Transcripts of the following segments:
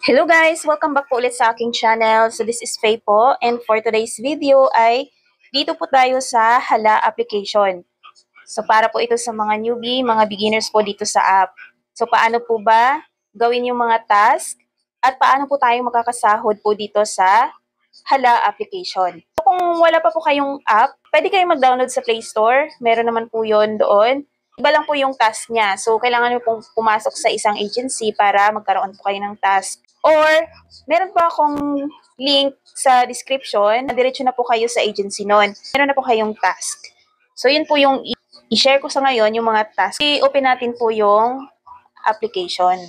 Hello guys! Welcome back po ulit sa aking channel. So this is Faye po, and for today's video ay dito po tayo sa Hala application. So para po ito sa mga newbie, mga beginners po dito sa app. So paano po ba gawin yung mga task at paano po tayo makakasahod po dito sa Hala application. So kung wala pa po kayong app, pwede kayong mag-download sa Play Store. Meron naman po yon doon. Iba lang po yung task niya. So kailangan nyo pong pumasok sa isang agency para magkaroon po kayo ng task. Or, meron pa akong link sa description, diretso na po kayo sa agency nun. Meron na po kayong task. So, yun po yung i-share ko sa ngayon, yung mga task. I-open natin po yung application.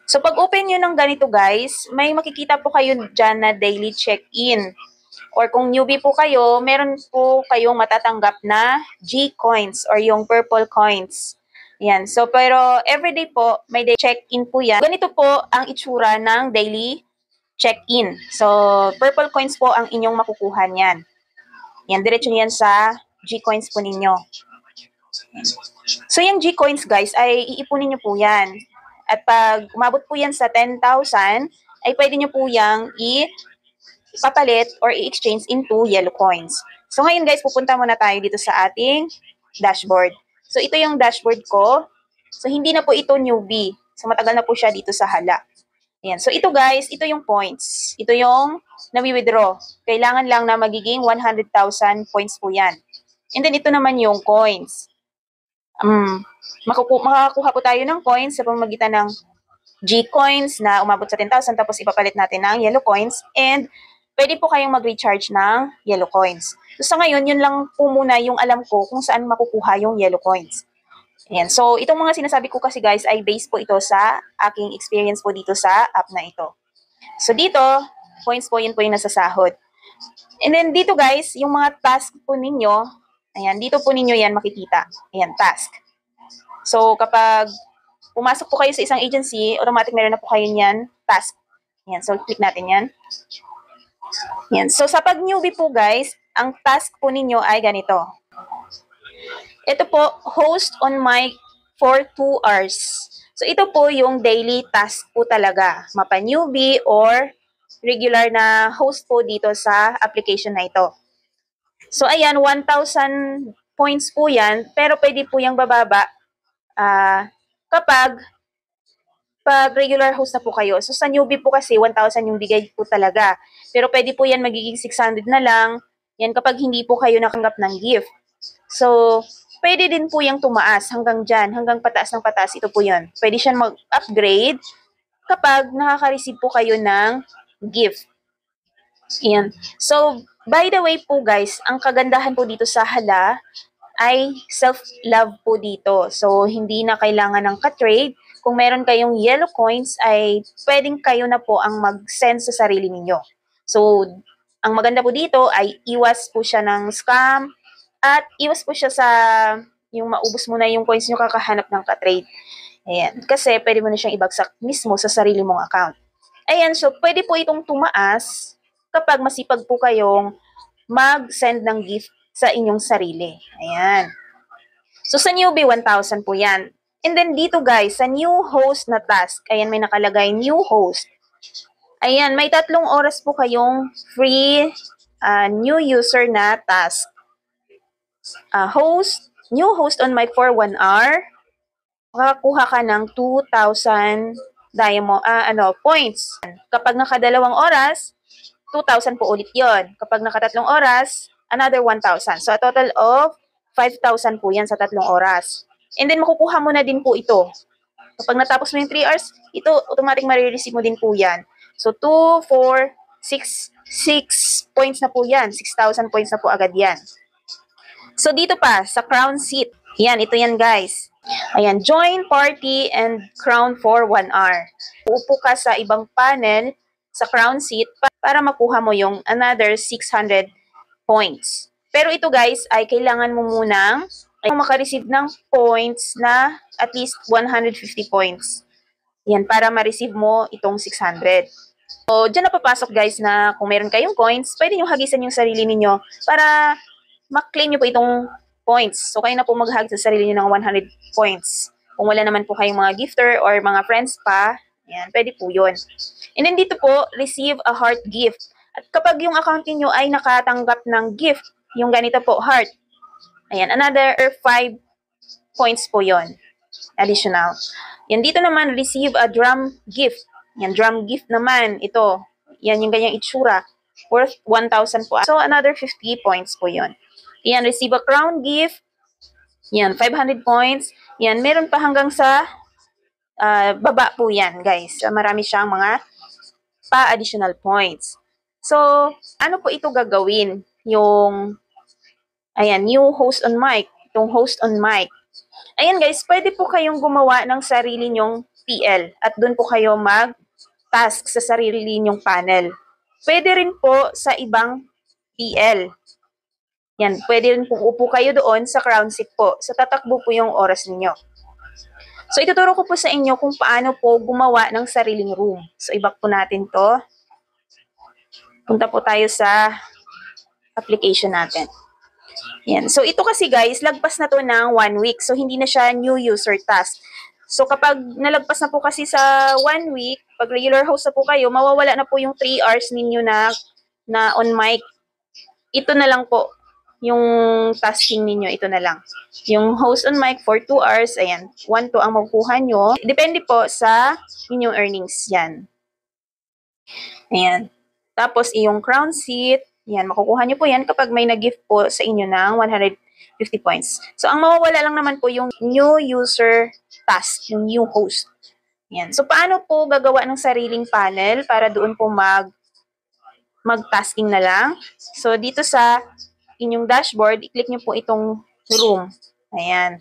So, pag open nyo ng ganito guys, may makikita po kayo dyan na daily check-in. Or kung newbie po kayo, meron po kayong matatanggap na G-coins or yung purple coins. Yan. So, pero everyday po, may day check-in po yan. Ganito po ang itsura ng daily check-in. So, purple coins po ang inyong makukuha niyan. Yan, diretso niyan sa G-coins po ninyo. So, yung G-coins guys, ay iipunin nyo po yan. At pag umabot po yan sa 10,000, ay pwede nyo po yang ipapalit or i-exchange into yellow coins. So, ngayon guys, pupunta muna tayo dito sa ating dashboard. So, ito yung dashboard ko. So, hindi na po ito newbie. So, matagal na po siya dito sa Hala. Ayan. So, ito guys, ito yung points. Ito yung nawi-withdraw. Kailangan lang na magiging 100,000 points po yan. And then, ito naman yung coins. Makakuha po tayo ng coins sa pamamagitan ng G-coins na umabot sa 10,000 tapos ipapalit natin ng yellow coins. And, pwede po kayong mag-recharge ng yellow coins. So, sa ngayon, yun lang po muna yung alam ko kung saan makukuha yung yellow coins. Ayan. So, itong mga sinasabi ko kasi guys ay based po ito sa aking experience po dito sa app na ito. So, dito, points po yun po yung nasasahod. And then, dito guys, yung mga task po ninyo, ayan, dito po ninyo yan makikita. Ayan, task. So, kapag pumasok po kayo sa isang agency, automatic meron na po kayo niyan, task. Ayan, so click natin yan. Yan. So, sa pag-newbie po guys, ang task po ninyo ay ganito. Ito po, host on mic for 2 hours. So, ito po yung daily task po talaga. Mapa-newbie or regular na host po dito sa application na ito. So, ayan, 1,000 points po yan, pero pwede po yung bababa kapag regular host na po kayo. So, sa newbie po kasi, 1,000 yung bigay po talaga. Pero pwede po yan magiging 600 na lang. Yan kapag hindi po kayo nakanggap ng gift. So, pwede din po yung tumaas hanggang dyan. Hanggang pataas ng pataas. Ito po yun. Pwede siya mag-upgrade kapag nakaka-receive po kayo ng gift. Yan. So, by the way po guys, ang kagandahan po dito sa Hala ay self-love po dito. So, hindi na kailangan ng ka-trade. Kung meron kayong yellow coins, ay pwedeng kayo na po ang mag-send sa sarili ninyo. So, ang maganda po dito ay iwas po siya ng scam at iwas po siya sa yung maubos mo na yung coins nyo kakahanap ng ka-trade. Ayan. Kasi pwede mo na siyang ibagsak mismo sa sarili mong account. Ayan. So, pwede po itong tumaas kapag masipag po kayong mag-send ng gift sa inyong sarili. Ayan. So, sa newbie, 1,000 po yan. And then dito guys, sa new host na task, ayan may nakalagay new host. Ayan, may 3 oras po kayong free new user na task. New host on mic for 1 hour. Makakuha ka ng 2,000 points. Kapag naka-2 oras, 2,000 po ulit yon. Kapag naka-3 oras, another 1,000. So, a total of 5,000 po yan sa 3 oras. And then, makukuha mo na din po ito. Kapag natapos mo yung 3 hours, ito, automatic marireceive mo din po yan. So, 2, 4, 6 points na po yan. 6,000 points na po agad yan. So, dito pa, sa crown seat. Yan, ito yan guys. Ayan, join party and crown for 1 hour. Uupo ka sa ibang panel sa crown seat para makuha mo yung another 600 points. Pero ito guys, ay kailangan mo munang makareceive ng points na at least 150 points. Yan, para ma-receive mo itong 600. So, dyan na papasok guys na kung meron kayong coins, pwede nyo hagisan yung sarili ninyo para ma-claim nyo po itong points. So, kayo na po maghag sa sarili nyo ng 100 points. Kung wala naman po kayong mga gifter or mga friends pa Ayan, pwede po yun. And then dito po, receive a heart gift. At kapag yung account niyo ay nakatanggap ng gift, yung ganito po, heart, ayan, another 5 points po yon additional. Yan, dito naman, receive a drum gift. Yan, drum gift naman, ito. Yan yung ganyang itsura. Worth 1,000 po. So, another 50 points po yon. Yan, receive a crown gift. Yan, 500 points. Yan, meron pa hanggang sa baba po yan, guys. Marami siyang mga pa-additional points. So, ano po ito gagawin? Yung, ayan, new host on mic. Itong host on mic. Ayan guys, pwede po kayong gumawa ng sarili nyong PL at doon po kayo mag-task sa sarili nyong panel. Pwede rin po sa ibang PL. Yan, pwede rin po upo kayo doon sa crown seat po. So, tatakbo po yung oras ninyo. So, ituturo ko po sa inyo kung paano po gumawa ng sariling room. So, i-back po natin to. Punta po tayo sa application natin. Yan. So, ito kasi guys, lagpas na to ng 1 week. So, hindi na siya new user task. So, kapag nalagpas na po kasi sa 1 week, pag regular host na po kayo, mawawala na po yung 3 hours ninyo na on mic. Ito na lang po, yung tasking ninyo, ito na lang. Yung host on mic for 2 hours, ayan, 1 to ang makukuha nyo. Depende po sa inyong earnings yan. Ayan. Tapos, yung crown seat, yan, makukuha nyo po yan kapag may nag-gift po sa inyo ng 150 points. So, ang mawawala lang naman po yung new user task, yung new host. Yan. So, paano po gagawa ng sariling panel para doon po mag-tasking na lang? So, dito sa inyong dashboard, i-click nyo po itong room. Ayan.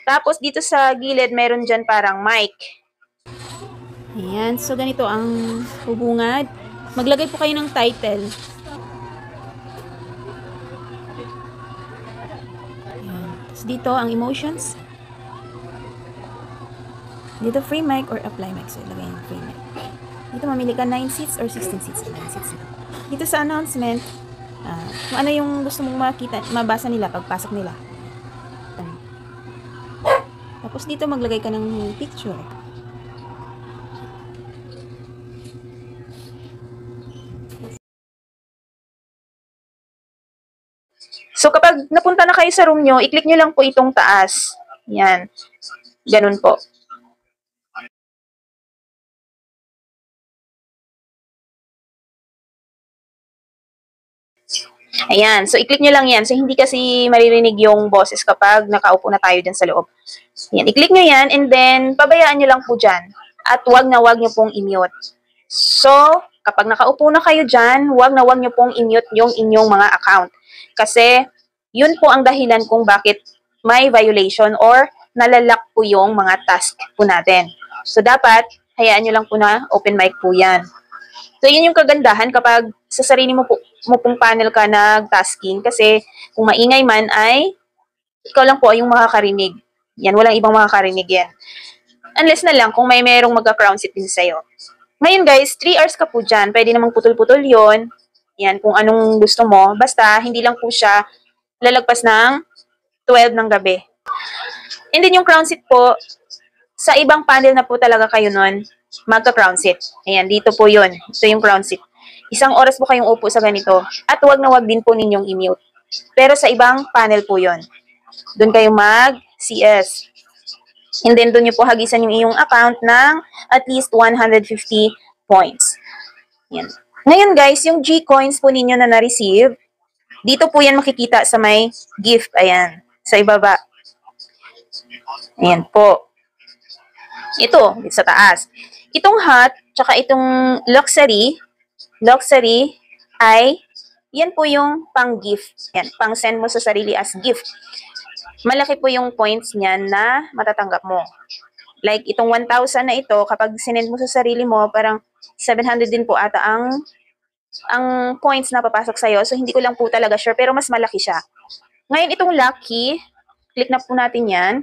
Tapos, dito sa gilid, meron dyan parang mic. Ayan. So, ganito ang hubungad. Maglagay po kayo ng title. Dito ang emotions. Dito free mic or apply mic. So, ilagay yung free mic. Dito mamili ka 9 seats or 16 seats. 9 seats. Dito sa announcement, kung ano yung gusto mong makita, mabasa nila pagpasok nila. Tapos dito maglagay ka ng picture. So, kapag napunta na kayo sa room nyo, i-click nyo lang po itong taas. Yan. Ganun po. Ayan. So, i-click nyo lang yan. So, hindi kasi maririnig yung boses kapag nakaupo na tayo dyan sa loob. Ayan. I-click nyo yan and then, pabayaan nyo lang po dyan. At wag na wag nyo pong i-mute. So, kapag nakaupo na kayo dyan, wag na wag nyo pong i-mute yung inyong mga account. Kasi, yun po ang dahilan kung bakit may violation or nalalak po yung mga task po natin. So, dapat, hayaan nyo lang po na open mic po yan. So, yun yung kagandahan kapag sa sarili mo pong panel ka nag-tasking kasi kung maingay man ay ikaw lang po yung makakarinig. Yan, walang ibang makakarinig yan. Unless na lang kung may merong magka-crown seat din sa'yo. Ngayon guys, 3 hours ka po dyan. Pwede namang putol-putol yon. Yan, kung anong gusto mo. Basta, hindi lang po siya lalagpas ng 12 ng gabi. And then yung crown seat po, sa ibang panel na po talaga kayo nun, magka-crown seat. Ayan, dito po yun. Ito yung crown seat. Isang oras po kayong upo sa ganito. At wag na wag din po ninyong i-mute. Pero sa ibang panel po yun. Doon kayo mag-CS. And then, doon nyo po hagisan yung iyong account ng at least 150 points. Yan. Ngayon guys, yung G-coins po ninyo na na-receive, dito po yan makikita sa may gift. Ayan, sa ibaba. Ayan po. Ito, dito sa taas. Itong hot, tsaka itong luxury ay, yan po yung pang-gift. Yan, pang-send mo sa sarili as gift. Malaki po yung points niyan na matatanggap mo. Like, itong 1,000 na ito, kapag sinend mo sa sarili mo, parang 700 din po ata ang points na papasok sa'yo. So, hindi ko lang po talaga sure, pero mas malaki siya. Ngayon, itong lucky, click na po natin yan.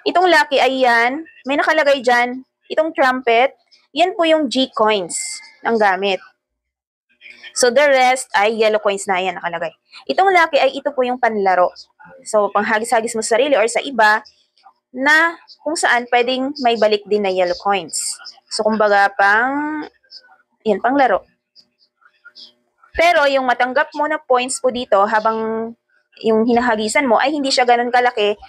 Itong lucky ay yan, may nakalagay dyan, itong trumpet, yan po yung G-coins ang gamit. So, the rest ay yellow coins na yan nakalagay. Itong lucky ay ito po yung panlaro. So, panghagis-hagis mo sa sarili or sa iba na kung saan pwedeng may balik din na yellow coins. So, kumbaga yan, pang laro. Pero yung matanggap mo na points po dito habang yung hinahagisan mo ay hindi siya ganun kalaki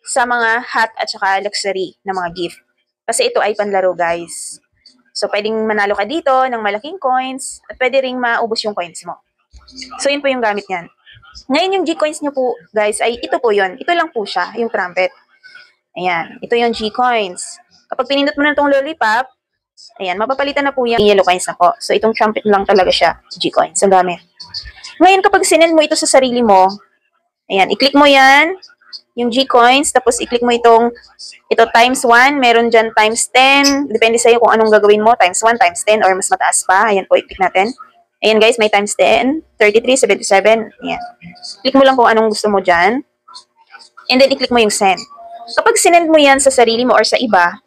sa mga hot at saka luxury na mga gift. Kasi ito ay panlaro, guys. So, pwedeng manalo ka dito ng malaking coins at pwede ring maubos yung coins mo. So, yun po yung gamit niyan. Ngayon, yung G-coins nyo po, guys, ay ito po yun. Ito lang po siya, yung trumpet. Ayan, ito yung G-coins. Kapag pinindot mo na itong lollipop, ayan, mapapalitan na po yung yellow coins na po. So, itong trumpet lang talaga siya, G-coins, ang gamit. Ngayon, kapag sinend mo ito sa sarili mo, ayan, i-click mo yan, yung G-coins, tapos i-click mo ito times 1, meron dyan times 10, depende sa'yo kung anong gagawin mo, times 1, times 10, or mas mataas pa. Ayan po, i-click natin. Ayan guys, may times 10, 33, 77, ayan. Click mo lang kung anong gusto mo dyan, and then i-click mo yung send. Kapag sinend mo yan sa sarili mo or sa iba,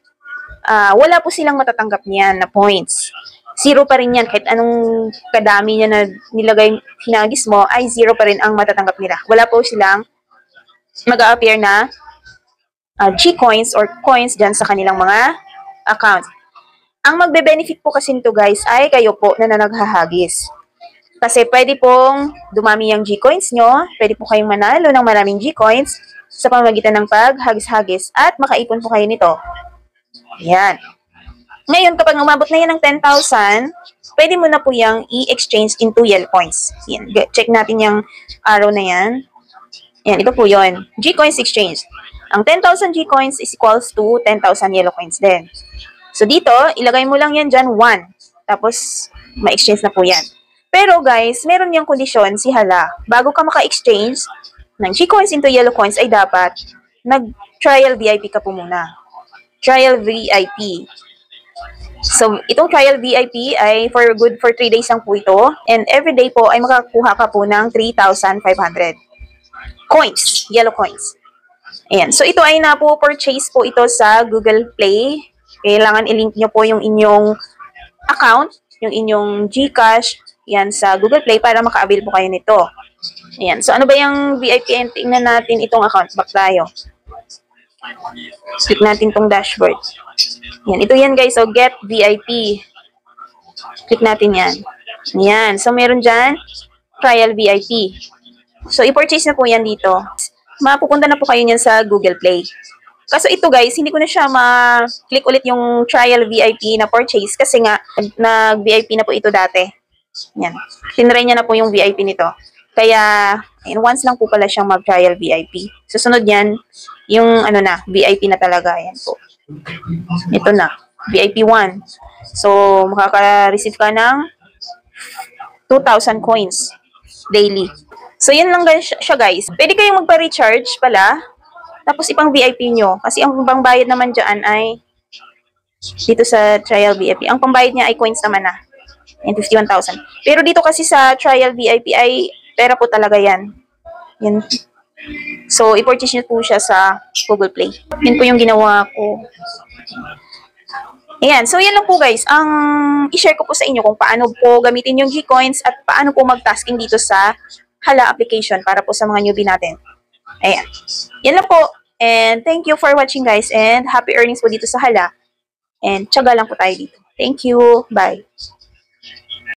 wala po silang matatanggap niyan na points. Zero pa rin yan, kahit anong kadami niya na nilagay, hinagis mo, ay zero pa rin ang matatanggap nila. Wala po silang mag-a-appear na G-coins or coins dyan sa kanilang mga accounts. Ang magbe-benefit po kasi nito guys ay kayo po na naghahagis. Kasi pwede pong dumami yung G-coins nyo, pwede po kayong manalo ng maraming G-coins sa pamamagitan ng paghagis-hagis at makaipon po kayo nito. Ayan. Ngayon, kapag umabot na yan ng 10,000, pwede mo na po yung i-exchange into yellow coins. Yan. Check natin yung arrow na yan. Yan, ito po yun. G-coins exchange. Ang 10,000 G-coins is equals to 10,000 yellow coins din. So, dito, ilagay mo lang yan dyan, 1. Tapos, ma-exchange na po yan. Pero, guys, meron yung kondisyon, si Hala. Bago ka maka-exchange ng G-coins into yellow coins, ay dapat nag-trial VIP ka po muna. Trial VIP. So, itong trial VIP ay for 3 days lang po ito. And every day po ay makakuha ka po ng 3,500 coins, yellow coins. Ayan. So, ito ay napo-purchase po ito sa Google Play. Kailangan i-link nyo po yung inyong account, yung inyong GCash, yan sa Google Play para maka-avail po kayo nito. Ayan. So, ano ba yung VIP? Tingnan natin itong account. Back tayo. Click natin itong dashboard. Yan. Ito yan guys. So, get VIP. Click natin yan. Yan. So, meron dyan trial VIP. So, i-purchase na po yan dito. Mapupunta na po kayo niyan sa Google Play. Kaso ito guys, hindi ko na siya ma-click ulit yung trial VIP na purchase kasi nga, nag-VIP na po ito dati. Yan. Tinry niya na po yung VIP nito. Kaya, once lang po pala siyang mag-trial VIP. Susunod yan, yung VIP na talaga. Yan po. Ito na, VIP 1. So, makaka-receive ka ng 2,000 coins daily. So, yun lang siya guys. Pwede kayong magpa-recharge pala, tapos ipang VIP nyo. Kasi ang pangbayad naman dyan ay, dito sa trial VIP, ang pambayad niya ay coins naman na. And 51,000. Pero dito kasi sa trial VIP ay pera po talaga yan. Yan. So, i-purchase nyo po siya sa Google Play. Yan po yung ginawa ko. Ayan. So, yan lang po guys. Ang i-share ko po sa inyo kung paano po gamitin yung G-Coins at paano po mag-tasking dito sa Hala application para po sa mga newbie natin. Ayan. Yan lang po. And thank you for watching guys. And happy earnings po dito sa Hala. And tiyaga lang po tayo dito. Thank you. Bye.